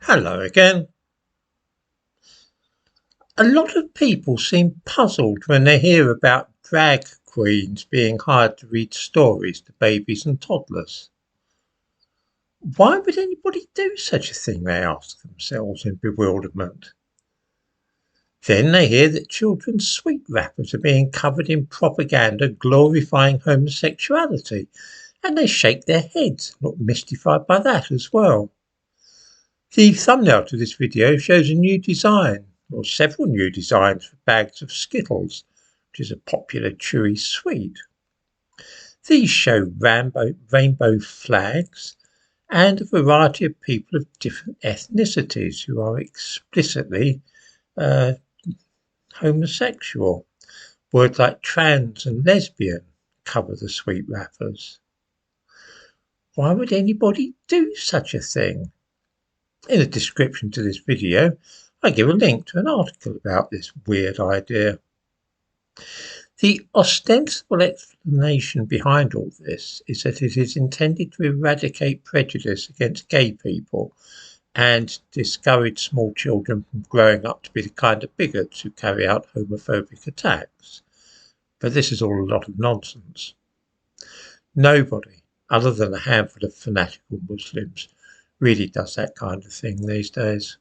Hello again. A lot of people seem puzzled when they hear about drag queens being hired to read stories to babies and toddlers. Why would anybody do such a thing, they ask themselves in bewilderment. Then they hear that children's sweet wrappers are being covered in propaganda glorifying homosexuality, and they shake their heads, look mystified by that as well. The thumbnail to this video shows a new design, or several new designs for bags of Skittles, which is a popular chewy sweet. These show rainbow flags and a variety of people of different ethnicities who are explicitly uh, homosexual. Words like trans and lesbian cover the sweet wrappers. Why would anybody do such a thing? In the description to this video, I give a link to an article about this weird idea. The ostensible explanation behind all this is that it is intended to eradicate prejudice against gay people and discourage small children from growing up to be the kind of bigots who carry out homophobic attacks. But this is all a lot of nonsense. Nobody, other than a handful of fanatical Muslims, really does that kind of thing these days.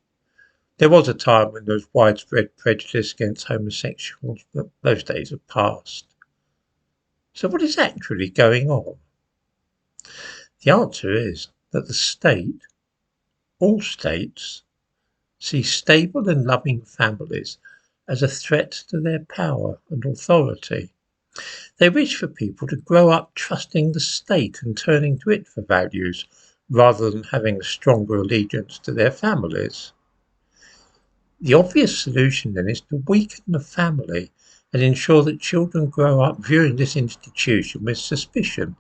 There was a time when there was widespread prejudice against homosexuals, but those days have passed. So what is actually going on? The answer is that the state, all states, see stable and loving families as a threat to their power and authority. They wish for people to grow up trusting the state and turning to it for values, rather than having a stronger allegiance to their families. The obvious solution then is to weaken the family and ensure that children grow up viewing this institution with suspicion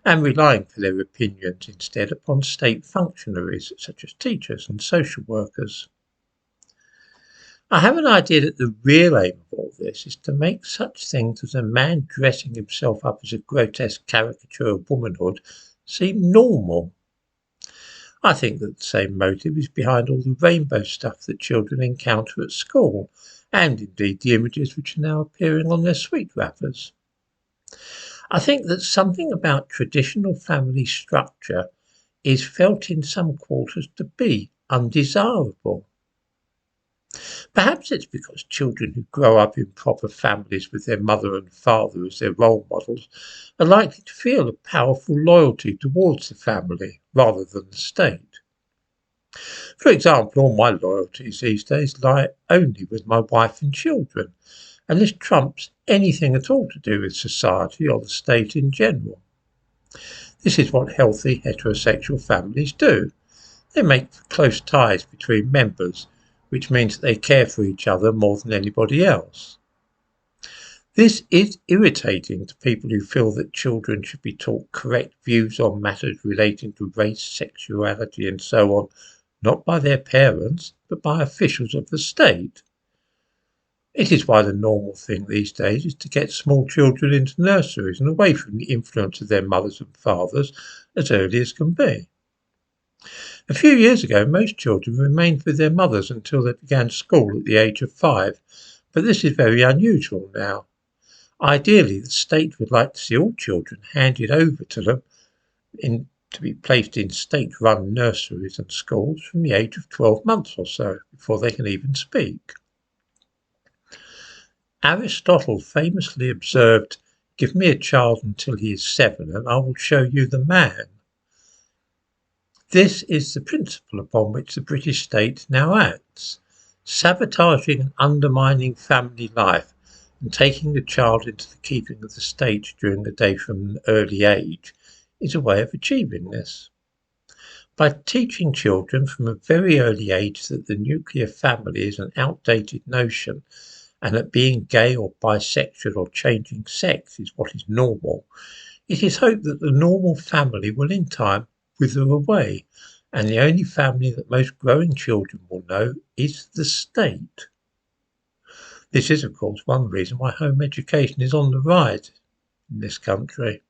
and relying for their opinions instead upon state functionaries such as teachers and social workers. I have an idea that the real aim of all this is to make such things as a man dressing himself up as a grotesque caricature of womanhood seem normal. I think that the same motive is behind all the rainbow stuff that children encounter at school, and indeed the images which are now appearing on their sweet wrappers. I think that something about traditional family structure is felt in some quarters to be undesirable. Perhaps it's because children who grow up in proper families with their mother and father as their role models are likely to feel a powerful loyalty towards the family rather than the state. For example, all my loyalties these days lie only with my wife and children, and this trumps anything at all to do with society or the state in general. This is what healthy heterosexual families do. They make close ties between members, which means that they care for each other more than anybody else. This is irritating to people who feel that children should be taught correct views on matters relating to race, sexuality and so on, not by their parents, but by officials of the state. It is why the normal thing these days is to get small children into nurseries and away from the influence of their mothers and fathers as early as can be. A few years ago, most children remained with their mothers until they began school at the age of 5, but this is very unusual now. Ideally, the state would like to see all children handed over to them to be placed in state-run nurseries and schools from the age of 12 months or so, before they can even speak. Aristotle famously observed, "Give me a child until he is 7, and I will show you the man." This is the principle upon which the British state now acts, sabotaging and undermining family life and taking the child into the keeping of the state during the day from an early age is a way of achieving this. By teaching children from a very early age that the nuclear family is an outdated notion and that being gay or bisexual or changing sex is what is normal, it is hoped that the normal family will in time wither away, and the only family that most growing children will know is the state. This is, of course, one reason why home education is on the rise in this country.